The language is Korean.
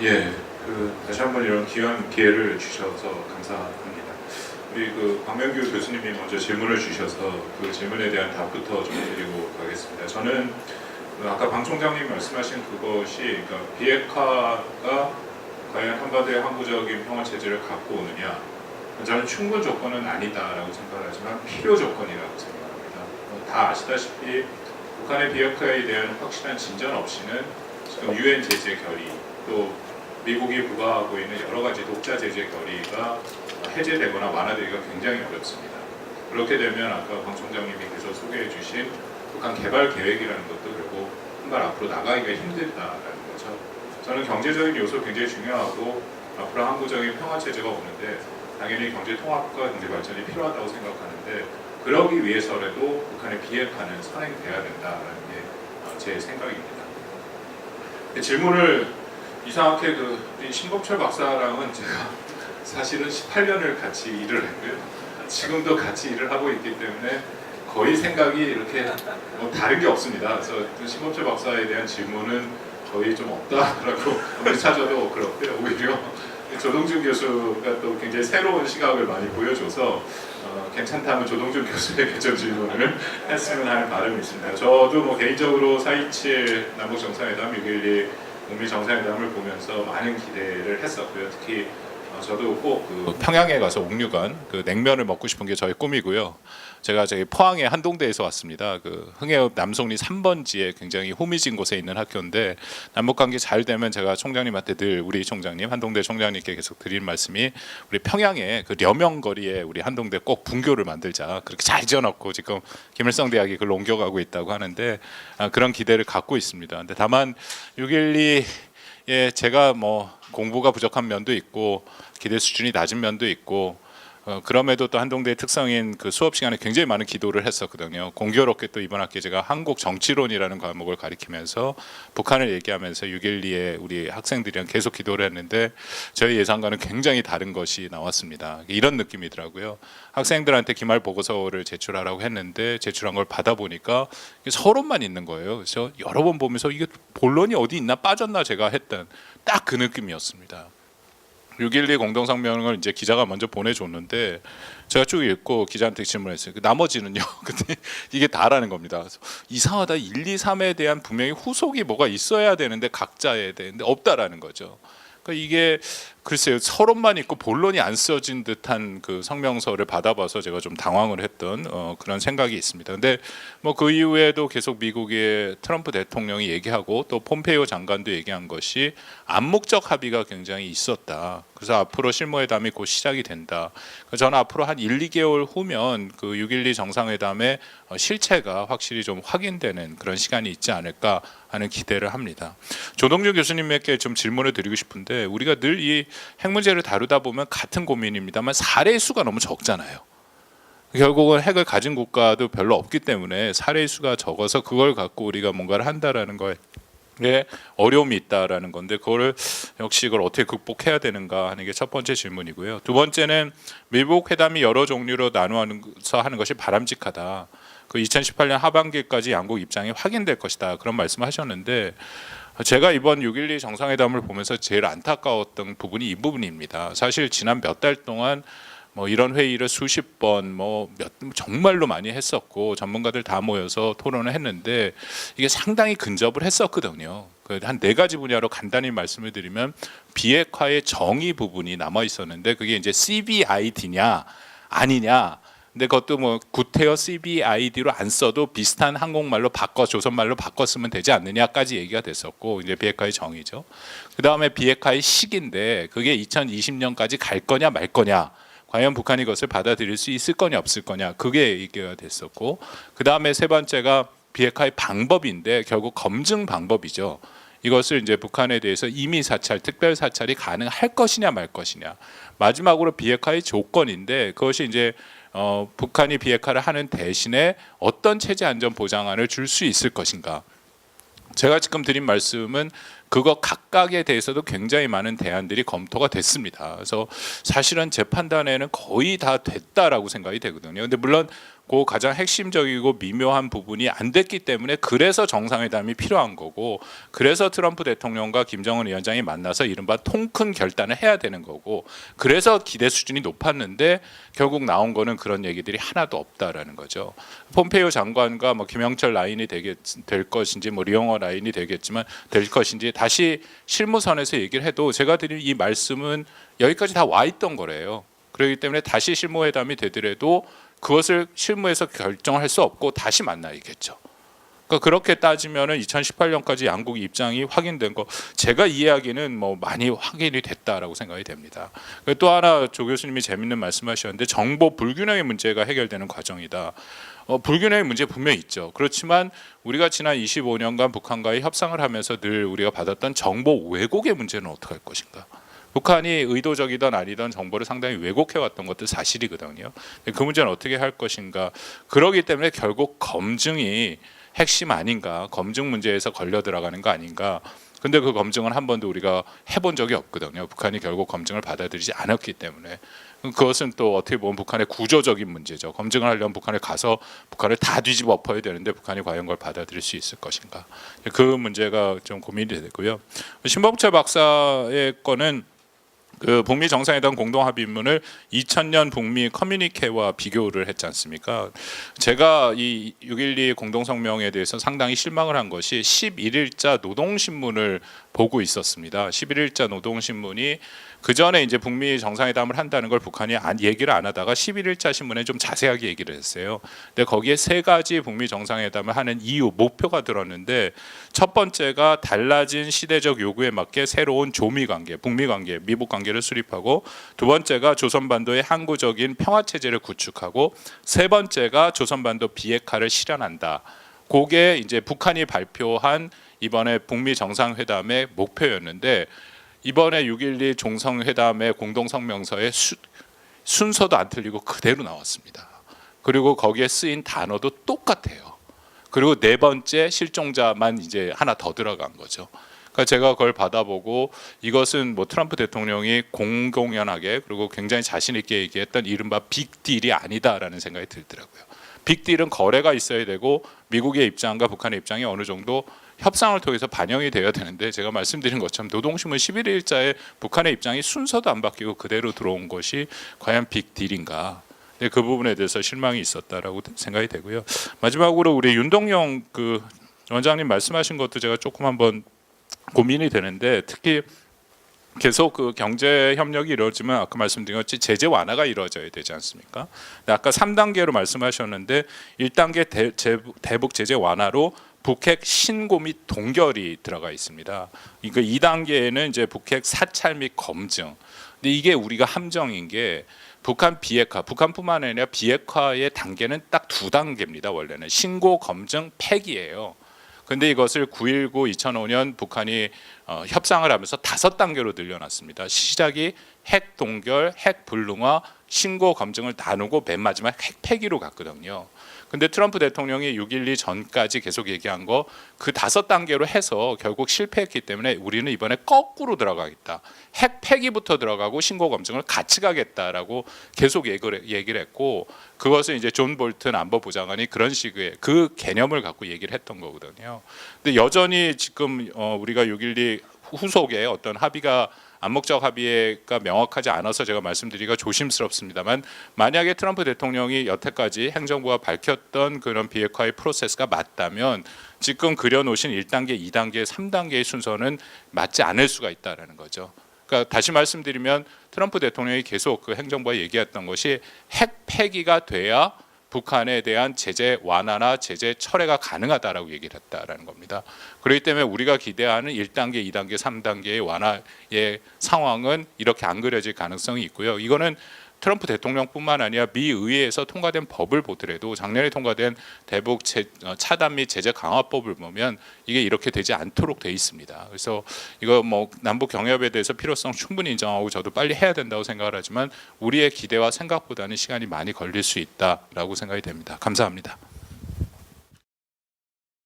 예. 다시 한번 이런 귀한 기회를 주셔서 감사합니다. 우리 박명규 교수님이 먼저 질문을 주셔서 그 질문에 대한 답부터 좀 드리고 가겠습니다. 저는 아까 방 총장님 말씀하신 그것이, 그러니까 비핵화가 과연 한반도의 항구적인 평화 체제를 갖고 오느냐, 저는 충분 조건은 아니다라고 생각하지만 필요 조건이라고 생각합니다. 다 아시다시피 북한의 비핵화에 대한 확실한 진전 없이는 지금 유엔 제재 결의, 또 미국이 부과하고 있는 여러 가지 독자 제재 결의가 해제되거나 완화되기가 굉장히 어렵습니다. 그렇게 되면 아까 방 총장님께서 소개해 주신 북한 개발 계획이라는 것도 결국 한 발 앞으로 나가기가 힘들다라는 거죠. 저는 경제적인 요소 굉장히 중요하고 앞으로 항구적인 평화 체제가 오는데 당연히 경제 통합과 경제 발전이 필요하다고 생각하는데, 그러기 위해서라도 북한의 비핵화는 선행돼야 된다라는 게 제 생각입니다. 질문을 이상하게 우리 신범철 박사랑은 제가 사실은 18년을 같이 일을 했고요. 지금도 같이 일을 하고 있기 때문에 거의 생각이 이렇게 다른 게 없습니다. 그래서 신범철 박사에 대한 질문은 거의 좀 없다라고 아무리 찾아도 그렇고요. 오히려 조동준 교수가 또 굉장히 새로운 시각을 많이 보여줘서 괜찮다면 조동준 교수에게 좀 질문을 했으면 하는 바람이 있습니다. 저도 개인적으로 4.27 남북 정상회담, 6.12 북미 정상회담을 보면서 많은 기대를 했었고요. 특히 저도 꼭 평양에 가서 옥류관 냉면을 먹고 싶은 게 저의 꿈이고요. 제가 저희 포항의 한동대에서 왔습니다. 흥해읍 남송리 3번지에 굉장히 후미진 곳에 있는 학교인데, 남북관계 잘 되면 제가 총장님한테 늘, 우리 총장님, 한동대 총장님께 계속 드린 말씀이, 우리 평양에 려명거리에 우리 한동대 꼭 분교를 만들자. 그렇게 잘 지어놓고 지금 김일성 대학이 그걸 옮겨가고 있다고 하는데, 그런 기대를 갖고 있습니다. 근데 다만 6.12에 제가 공부가 부족한 면도 있고 기대 수준이 낮은 면도 있고, 그럼에도 또 한동대의 특성인 수업 시간에 굉장히 많은 기도를 했었거든요. 공교롭게 또 이번 학기에 제가 한국 정치론이라는 과목을 가리키면서 북한을 얘기하면서 6.12에 우리 학생들이랑 계속 기도를 했는데, 저희 예상과는 굉장히 다른 것이 나왔습니다. 이런 느낌이더라고요. 학생들한테 기말 보고서를 제출하라고 했는데 제출한 걸 받아보니까 서론만 있는 거예요. 그래서 여러 번 보면서 이게 본론이 어디 있나 빠졌나 제가 했던 딱 그 느낌이었습니다. 6.12 공동성명을 이제 기자가 먼저 보내줬는데 제가 쭉 읽고 기자한테 질문했어요. 나머지는요? 근데 이게 다라는 겁니다. 그래서 이상하다. 1, 2, 3에 대한 분명히 후속이 뭐가 있어야 되는데 각자에 되는데 없다라는 거죠. 그러니까 이게 글쎄요, 서론만 있고 본론이 안 써진 듯한 성명서를 받아봐서 제가 좀 당황을 했던 그런 생각이 있습니다. 근데 그 이후에도 계속 미국의 트럼프 대통령이 얘기하고 또 폼페이오 장관도 얘기한 것이 암묵적 합의가 굉장히 있었다. 그래서 앞으로 실무회담이 곧 시작이 된다. 저는 앞으로 한 1, 2개월 후면 6.12 정상회담의 실체가 확실히 좀 확인되는 그런 시간이 있지 않을까 하는 기대를 합니다. 조동준 교수님에게 좀 질문을 드리고 싶은데, 우리가 늘 이 핵 문제를 다루다 보면 같은 고민입니다만 사례 수가 너무 적잖아요. 결국은 핵을 가진 국가도 별로 없기 때문에 사례 수가 적어서 그걸 갖고 우리가 뭔가를 한다라는 거에 어려움이 있다라는 건데, 그걸 역시 이걸 어떻게 극복해야 되는가 하는 게 첫 번째 질문이고요. 두 번째는 미국 회담이 여러 종류로 나누어서 하는 것이 바람직하다. 2018년 하반기까지 양국 입장이 확인될 것이다. 그런 말씀하셨는데, 제가 이번 6.12 정상회담을 보면서 제일 안타까웠던 부분이 이 부분입니다. 사실 지난 몇 달 동안 이런 회의를 수십 번 정말로 많이 했었고 전문가들 다 모여서 토론을 했는데 이게 상당히 근접을 했었거든요. 한 4가지 분야로 간단히 말씀을 드리면, 비핵화의 정의 부분이 남아 있었는데 그게 이제 CVID냐 아니냐. 근데 그것도 구태여 CVID로 안 써도 비슷한 한국말로 조선말로 바꿔 쓰면 되지 않느냐까지 얘기가 됐었고, 이제 비핵화의 정의죠. 그 다음에 비핵화의 시기인데 그게 2020년까지 갈 거냐 말 거냐, 과연 북한이 그것을 받아들일 수 있을 거냐 없을 거냐, 그게 얘기가 됐었고, 그 다음에 세 번째가 비핵화의 방법인데 결국 검증 방법이죠. 이것을 이제 북한에 대해서 임의 사찰, 특별 사찰이 가능할 것이냐 말 것이냐. 마지막으로 비핵화의 조건인데 그것이 이제 북한이 비핵화를 하는 대신에 어떤 체제 안전 보장안을 줄 수 있을 것인가. 제가 지금 드린 말씀은 그거 각각에 대해서도 굉장히 많은 대안들이 검토가 됐습니다. 그래서 사실은 제 판단에는 거의 다 됐다라고 생각이 되거든요. 근데 물론 그 가장 핵심적이고 미묘한 부분이 안 됐기 때문에 그래서 정상회담이 필요한 거고, 그래서 트럼프 대통령과 김정은 위원장이 만나서 이른바 통 큰 결단을 해야 되는 거고, 그래서 기대 수준이 높았는데 결국 나온 거는 그런 얘기들이 하나도 없다라는 거죠. 폼페이오 장관과 뭐 김영철 라인이 될 것인지, 뭐 리용호 라인이 되겠지만 될 것인지 다시 실무선에서 얘기를 해도 제가 드린 이 말씀은 여기까지 다 와 있던 거래요. 그렇기 때문에 다시 실무회담이 되더라도 그것을 실무에서 결정할 수 없고 다시 만나야겠죠. 그러니까 그렇게 따지면은 2018년까지 양국 입장이 확인된 거, 제가 이해하기는 뭐 많이 확인이 됐다라고 생각이 됩니다. 또 하나 조 교수님이 재밌는 말씀하셨는데 정보 불균형의 문제가 해결되는 과정이다. 불균형의 문제 분명히 있죠. 그렇지만 우리가 지난 25년간 북한과의 협상을 하면서 늘 우리가 받았던 정보 왜곡의 문제는 어떻게 할 것인가? 북한이 의도적이든 아니든 정보를 상당히 왜곡해왔던 것도 사실이거든요. 그 문제는 어떻게 할 것인가. 그러기 때문에 결국 검증이 핵심 아닌가. 검증 문제에서 걸려 들어가는 거 아닌가. 근데 그 검증은 한 번도 우리가 해본 적이 없거든요. 북한이 결국 검증을 받아들이지 않았기 때문에. 그것은 또 어떻게 보면 북한의 구조적인 문제죠. 검증을 하려면 북한에 가서 북한을 다 뒤집어 엎어야 되는데 북한이 과연 그걸 받아들일 수 있을 것인가. 그 문제가 좀 고민이 되고요. 신봉철 박사의 거는 그 북미 정상회담 공동합의문을 2000년 북미 커뮤니케와 비교를 했지 않습니까? 제가 이 6.12 공동성명에 대해서 상당히 실망을 한 것이 11일자 노동신문을 보고 있었습니다. 11일자 노동신문이 그 전에 이제 북미 정상회담을 한다는 걸 북한이 얘기를 안 하다가 11일자 신문에 좀 자세하게 얘기를 했어요. 근데 거기에 세 가지 북미 정상회담을 하는 이유, 목표가 들었는데 첫 번째가 달라진 시대적 요구에 맞게 새로운 조미 관계, 북미 관계, 미북 관계를 수립하고, 두 번째가 조선반도의 항구적인 평화 체제를 구축하고, 세 번째가 조선반도 비핵화를 실현한다. 그게 이제 북한이 발표한 이번에 북미 정상회담의 목표였는데, 이번에 6.12 종성회담의 공동성명서의 순서도 안 틀리고 그대로 나왔습니다. 그리고 거기에 쓰인 단어도 똑같아요. 그리고 네 번째 실종자만 이제 하나 더 들어간 거죠. 그러니까 제가 그걸 받아보고 이것은 뭐 트럼프 대통령이 공공연하게 그리고 굉장히 자신 있게 얘기했던 이른바 빅딜이 아니다라는 생각이 들더라고요. 빅딜은 거래가 있어야 되고 미국의 입장과 북한의 입장이 어느 정도 협상을 통해서 반영이 되어야 되는데, 제가 말씀드린 것처럼 노동신문 11일자에 북한의 입장이 순서도 안 바뀌고 그대로 들어온 것이 과연 빅딜인가. 그 부분에 대해서 실망이 있었다라고 생각이 되고요. 마지막으로 우리 윤동영 그 원장님 말씀하신 것도 제가 조금 한번 고민이 되는데, 특히 계속 그 경제 협력이 이루어지면 아까 말씀드린 것처럼 제재 완화가 이루어져야 되지 않습니까? 아까 3단계로 말씀하셨는데 1단계 대북 제재 완화로 북핵 신고 및 동결이 들어가 있습니다. 그러니까 2단계에는 이제 북핵 사찰 및 검증. 근데 이게 우리가 함정인 게 북한 비핵화, 북한뿐만 아니라 비핵화의 단계는 딱 2단계입니다. 원래는 신고, 검증, 폐기예요. 근데 이것을 9.19 2005년 북한이 협상을 하면서 5단계로 늘려놨습니다. 시작이 핵 동결, 핵 불능화, 신고 검증을 나누고 맨 마지막 핵 폐기로 갔거든요. 근데 트럼프 대통령이 6.12 전까지 계속 얘기한 거 그 5단계로 해서 결국 실패했기 때문에 우리는 이번에 거꾸로 들어가겠다. 핵 폐기부터 들어가고 신고 검증을 같이 가겠다라고 계속 얘기를 했고, 그것을 이제 존 볼튼 안보보좌관이 그런 식의 그 개념을 갖고 얘기를 했던 거거든요. 근데 여전히 지금 우리가 6.12 후속에 어떤 합의가 암묵적 합의가 명확하지 않아서 제가 말씀드리기가 조심스럽습니다만, 만약에 트럼프 대통령이 여태까지 행정부가 밝혔던 그런 비핵화의 프로세스가 맞다면 지금 그려놓으신 1단계, 2단계, 3단계의 순서는 맞지 않을 수가 있다는 거죠. 그러니까 다시 말씀드리면 트럼프 대통령이 계속 그 행정부가 얘기했던 것이 핵 폐기가 돼야 북한에 대한 제재 완화나 제재 철회가 가능하다라고 얘기를 했다라는 겁니다. 그렇기 때문에 우리가 기대하는 1단계, 2단계, 3단계의 완화의 상황은 이렇게 안 그려질 가능성이 있고요. 이거는 트럼프 대통령뿐만 아니라 미 의회에서 통과된 법을 보더라도 작년에 통과된 대북 차단 및 제재 강화법을 보면 이게 이렇게 되지 않도록 돼 있습니다. 그래서 이거 뭐 남북 경협에 대해서 필요성 충분히 인정하고 저도 빨리 해야 된다고 생각을 하지만 우리의 기대와 생각보다는 시간이 많이 걸릴 수 있다라고 생각이 됩니다. 감사합니다.